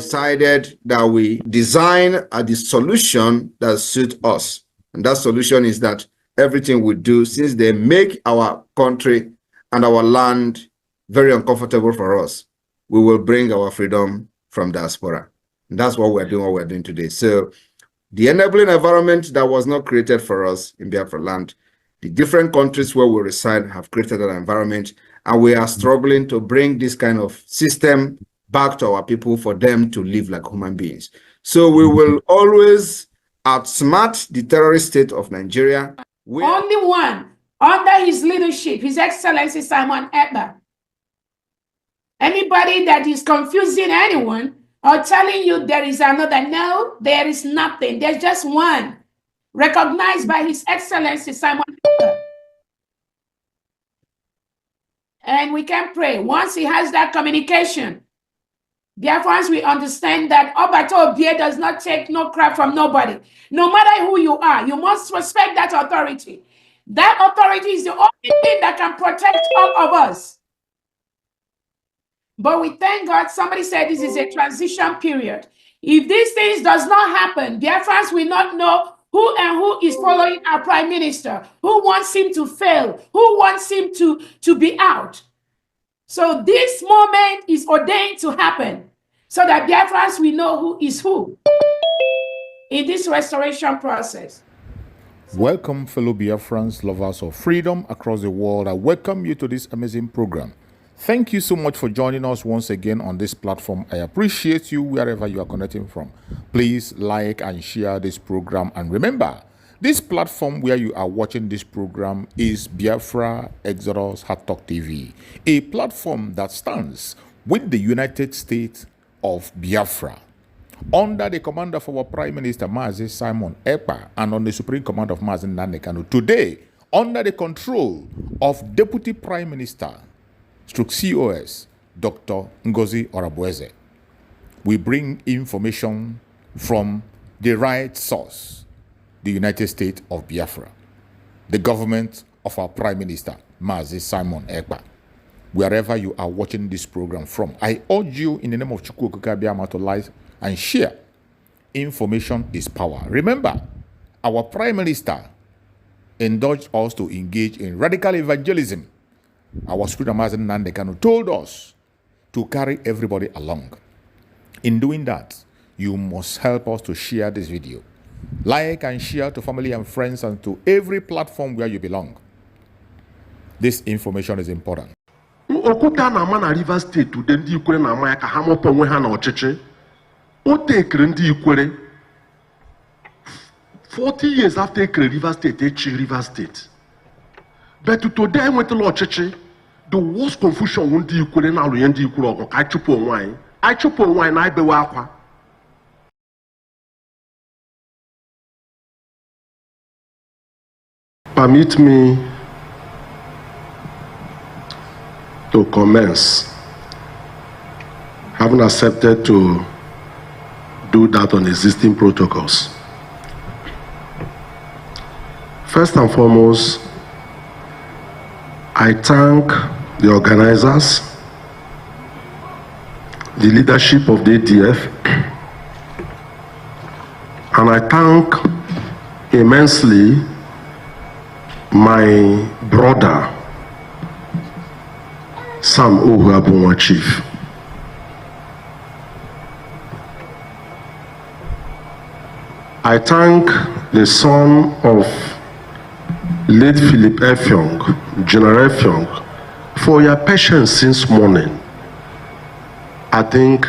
decided that we design the solution that suits us. And that solution is that everything we do, since they make our country and our land very uncomfortable for us, we will bring our freedom from diaspora. And that's what we're doing today. So the enabling environment that was not created for us in Biafra land, the different countries where we reside have created an environment, and we are struggling to bring this kind of system back to our people for them to live like human beings. So we will always outsmart the terrorist state of Nigeria. Only one, under his leadership, His Excellency Simon Ekpa. Anybody that is confusing anyone or telling you there is another, no, there is nothing. There's just one, recognized by His Excellency Simon Ekpa. And we can pray. Once he has that communication, Biafrans, we understand that Obato Obie does not take no crap from nobody. No matter who you are, you must respect that authority. That authority is the only thing that can protect all of us. But we thank God, somebody said this is a transition period. If these things does not happen, Biafrans will not know who is following our prime minister, who wants him to fail, who wants him to be out. So this moment is ordained to happen so that Biafrans will know who is who in this restoration process. Welcome, fellow Biafrans, lovers of freedom across the world. I welcome you to this amazing program. Thank you so much for joining us once again on this platform. I appreciate you wherever you are connecting from. Please like and share this program. And remember, this platform where you are watching this program is Biafra Exodus Hard Talk TV, a platform that stands with the United States of Biafra, under the command of our Prime Minister, Mazi Simon Ekpa, and on the Supreme Command of Mazi Nnamdi Kanu. Today, under the control of Deputy Prime Minister, COS, Dr. Ngozi Orabueze. We bring information from the right source, the United States of Biafra, the government of our Prime Minister, Mazi Simon Ekpa. Wherever you are watching this program from, I urge you in the name of Chukwu Okike Abiama to like and share. Information is power. Remember, our Prime Minister encouraged us to engage in radical evangelism. Our Supreme Mazi Nnamdi Kanu told us to carry everybody along. In doing that, you must help us to share this video. Like and share to family and friends and to every platform where you belong. This information is important. Okuta na ama na Rivers State today ndị Ikwere na ama ya ka ha mọpụ onwe ha na ọchịchị. O tekere ndị Ikwere 40 years after ekere Rivers State, echi Rivers State. But today enwetala ọchịchị, the worst confusion ndị Ikwere na alụ ya ndị Ikwere ọgụ ka achụpụ onwe anyị. Achụpụ onwe anyị na ibewe akwa. Permit me to commence, having accepted to do that on existing protocols. First and foremost, I thank the organizers, the leadership of the ADF, and I thank immensely my brother, Sam Ohuabunwa Chief. I thank the son of late Philip Effiong, General Effiong, for your patience since morning. I think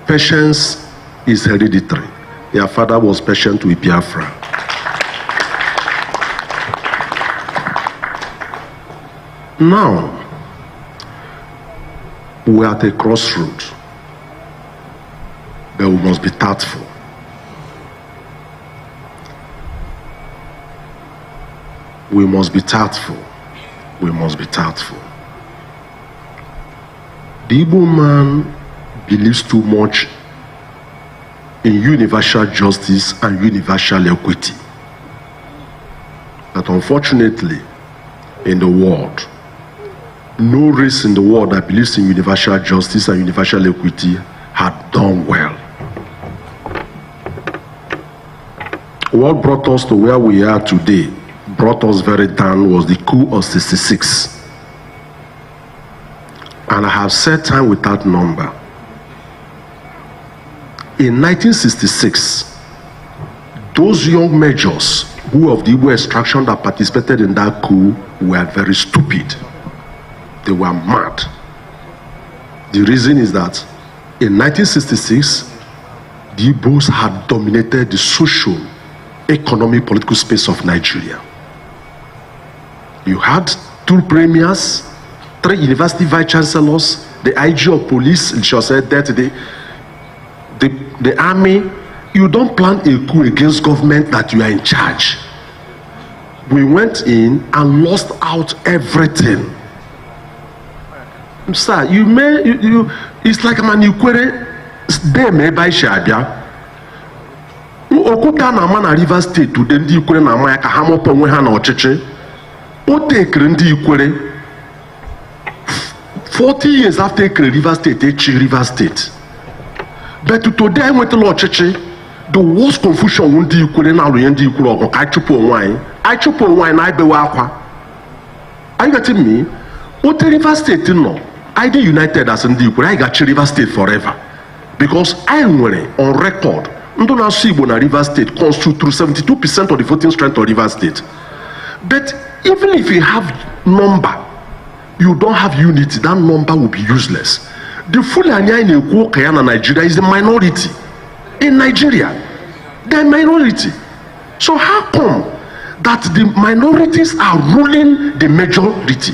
patience is hereditary. Your father was patient with Biafra. Now, we are at a crossroad, but we must be tactful. We must be tactful. We must be tactful. The Igbo man believes too much in universal justice and universal equity. But unfortunately, in the world, no race in the world that believes in universal justice and universal equity had done well. What brought us to where we are today, brought us very down, was the coup of 66. And I have said time without number. In 1966, those young majors who of the Igbo extraction that participated in that coup were very stupid. They were mad. The reason is that in 1966, the Igbos had dominated the social, economic, political space of Nigeria. You had 2 premiers, 3 university vice chancellors, the IG of police, it was said that the army. You don't plan a coup against government that you are in charge. We went in and lost out everything. Sir, it's like man you query them by Shabia. Okuta na man River State to the Ukraine na Maya Kahamopo Wehana or Cheche. O take Ukraine 40 years after River State, River State. But today I went to Lord Cheche. The worst confusion won't do Ukraine now, the Ukraine or I chupo wine. I chupo wine, I be wakwa. Are you getting me? What River State no? I did United as in the Ukraine, I got River State forever. Because I am on record. Ndona Sibo na River State constitute through 72% of the voting strength of River State. But even if you have number, you don't have unity, that number will be useless. The Fulani in Ekwo Nigeria is a minority. In Nigeria, they're a minority. So how come that the minorities are ruling the majority?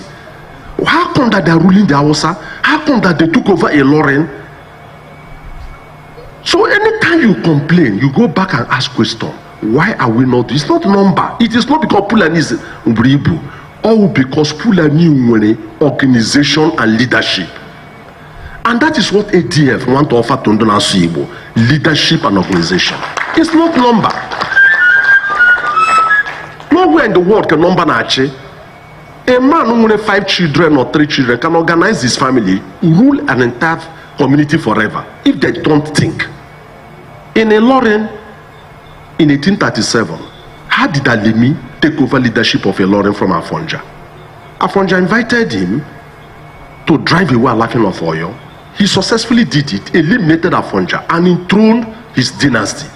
How come that they're ruling the Hausa? How come that they took over a Ilorin? So anytime you complain, you go back and ask question. Why are we not? It's not number. It is not because Fulani is Ubribu, or because Fulani organization and leadership. And that is what ADF want to offer to Ndona Sibo, leadership and organization. It's not number. Nowhere in the world can number nache. A man who has 5 children or 3 children can organize his family, rule an entire community forever if they don't think. In a Ilorin, in 1837, how did Alimi take over leadership of Ilorin from Afonja? Afonja invited him to drive away Alafin of Oyo. He successfully did it, eliminated Afonja and enthroned his dynasty.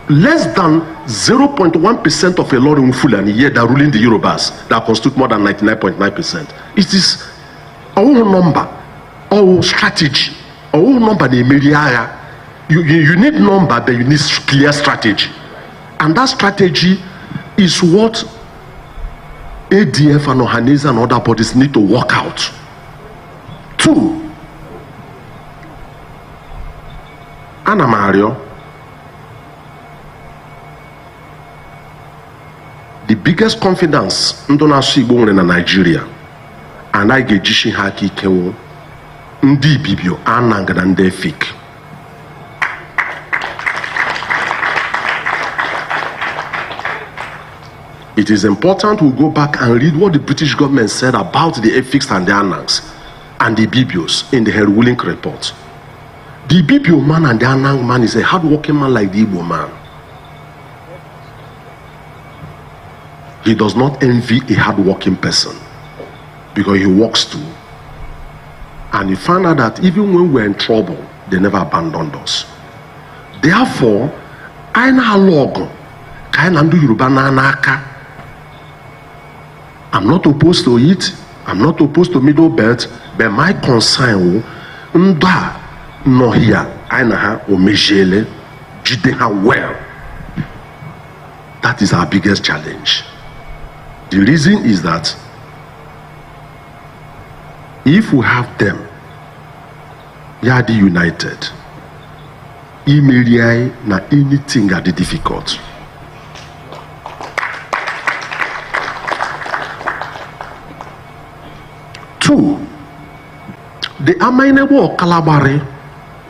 Less than 0.1% of Ilorin Fulani here that ruling the Yorubas that constitute more than 99.9%. It is our number, our strategy, our number the media. You need number, but you need clear strategy. And that strategy is what ADF and Ohanese and other bodies need to work out. 2, Ana Mario, the biggest confidence Ndona Sigbo in Nigeria, and I get Jishi Haki Kewo, Ndi Bibio, Anangande Fik. It is important we go back and read what the British government said about the Efiks and the Anangs and the Bibios in the Herwilling report. The Bibio man and the Anang man is a hard-working man like the Igbo man. He does not envy a hard-working person because he works too. And he found out that even when we're in trouble, they never abandoned us. Therefore, I'm not opposed to it. I'm not opposed to middle belt, but my concern no here. Mbshell well. That is our biggest challenge. The reason is that if we have them, Yadi united, immediately na anything that is difficult. Two, the Amainebo Kalabare,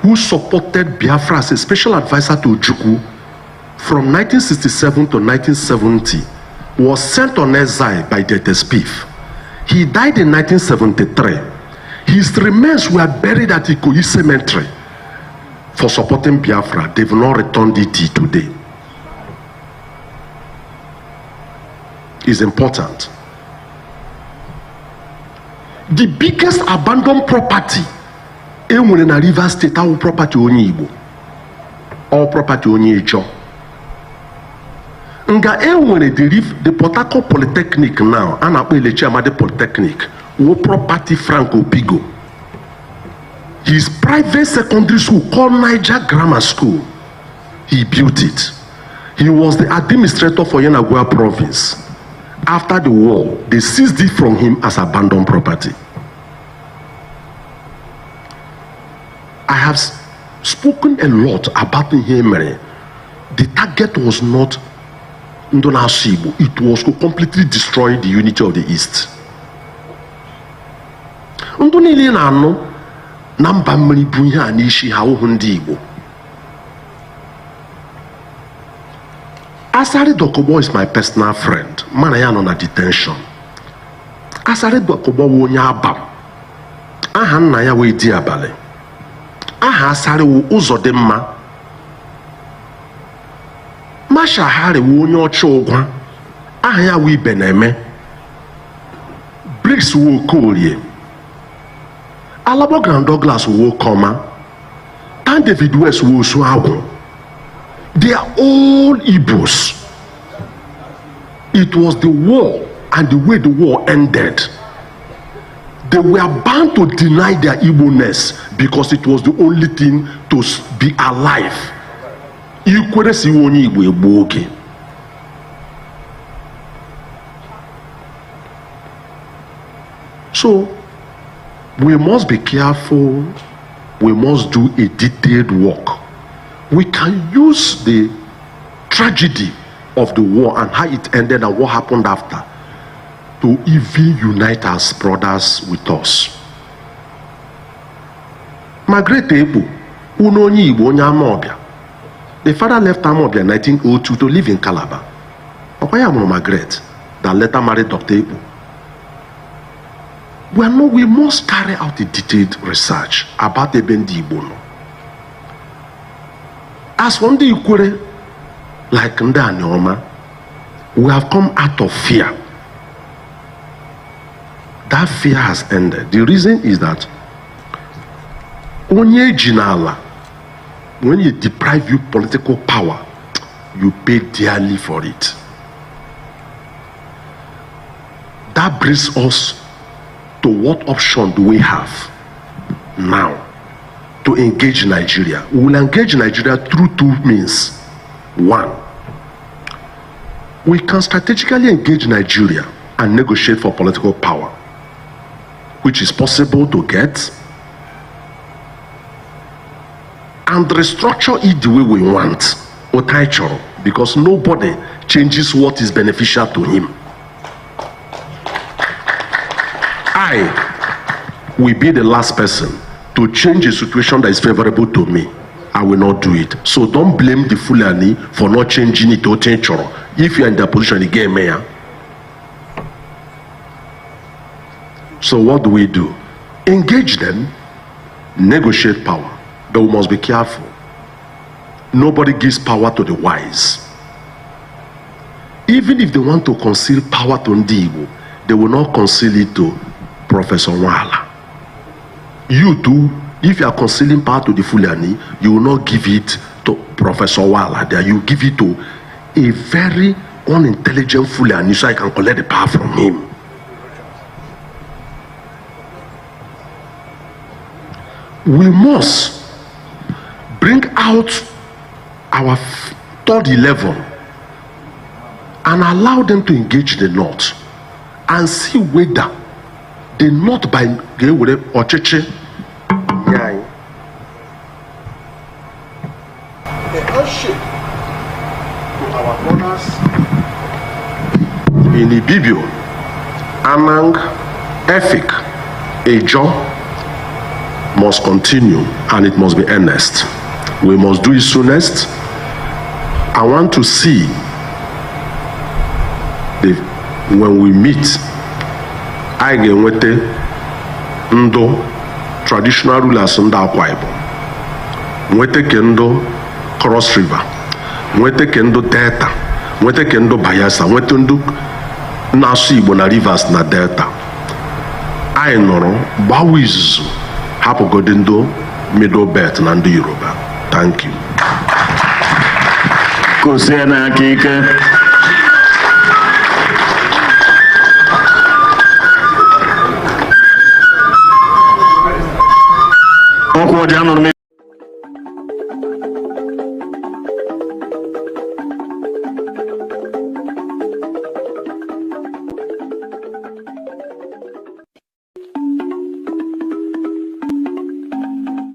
who supported Biafra as a special advisor to Ojukwu from 1967 to 1970, was sent on exile by the Spiff. He died in 1973. His remains were buried at Ikoyi Cemetery. for supporting Biafra, they've not returned it today. It's important. The biggest abandoned property in Rivers State, our property only Igbo, all property only Ijo. Nga the Port Harcourt Polytechnic now, and the Chiamade Polytechnic, wo property Franco Pigo. His private secondary school called Niger Grammar School, he built it. He was the administrator for Yenagoa province. After the war, they seized it from him as abandoned property. I have spoken a lot about Nhemere. The target was not Ndona Shibu, it was to completely destroy the unity of the East. Ndonile na ano namba mmiri bu ihe a n'ishi ha ụhụ ndị Igbo. Asari Dokobo is my personal friend. Mana ya nọ na detention. Asari Dokobo wo onye Abam. Aha nna ya wee di abalị. Aha Asari wo Uzodimma. Masha Hari wo onye ọcha ụgwa. Aha ya wo Ibeneme. Briggs wo Okorie. Alabo Grand Douglas wo Koma. And David West wo Suagu. They are all Igbos. It was the war and the way the war ended. They were bound to deny their Igbo-ness because it was the only thing to be alive. So, we must be careful. We must do a detailed work. We can use the tragedy of the war and how it ended and what happened after to even unite as brothers with us. Margaret Ebu, Unonyi Igbo onye Amobia. The father left Amobia in 1902 to live in Calabar. Okwaya Mono Margaret that later married Dr. Ebu. We must carry out a detailed research about Ebendi Igbo. As for the Ikwere, like Ndanyoma, we have come out of fear. That fear has ended. The reason is that onye jinala, when you deprive you political power, you pay dearly for it. That brings us to what option do we have now to engage Nigeria? We will engage Nigeria through two means. One, we can strategically engage Nigeria and negotiate for political power, which is possible to get, and restructure it the way we want, because nobody changes what is beneficial to him. I will be the last person to change a situation that is favorable to me. I will not do it. So don't blame the Fulani for not changing it to Tenchoro. If you are in that position, you get mayor. So what do we do? Engage them, negotiate power. But we must be careful. Nobody gives power to the wise. Even if they want to conceal power to Ndigo, they will not conceal it to Professor Wala. You too, if you are concealing power to the Fulani, you will not give it to Professor Wala. There you give it to a very unintelligent Fulani so I can collect the power from him. We must bring out our third 11 and allow them to engage the North and see whether the North by Ocheche the handshake to our brothers in Ibibio, Anang, Efik, Ejo must continue and it must be earnest. We must do it soonest. I want to see when we meet I get Ndo traditional rulers in Akwa Ibom. nweta kendo Cross River, nweta kendo Delta, nweta kendo Bayelsa, nweta ndo na-asụ Igbo na Rivers na Delta. Anyị nọrọ gbawa izuzu hapụgodi ndo Middle Belt na ndị Yoruba. Thank you. Kusie na ike. Okwu ọjọọ nụrụ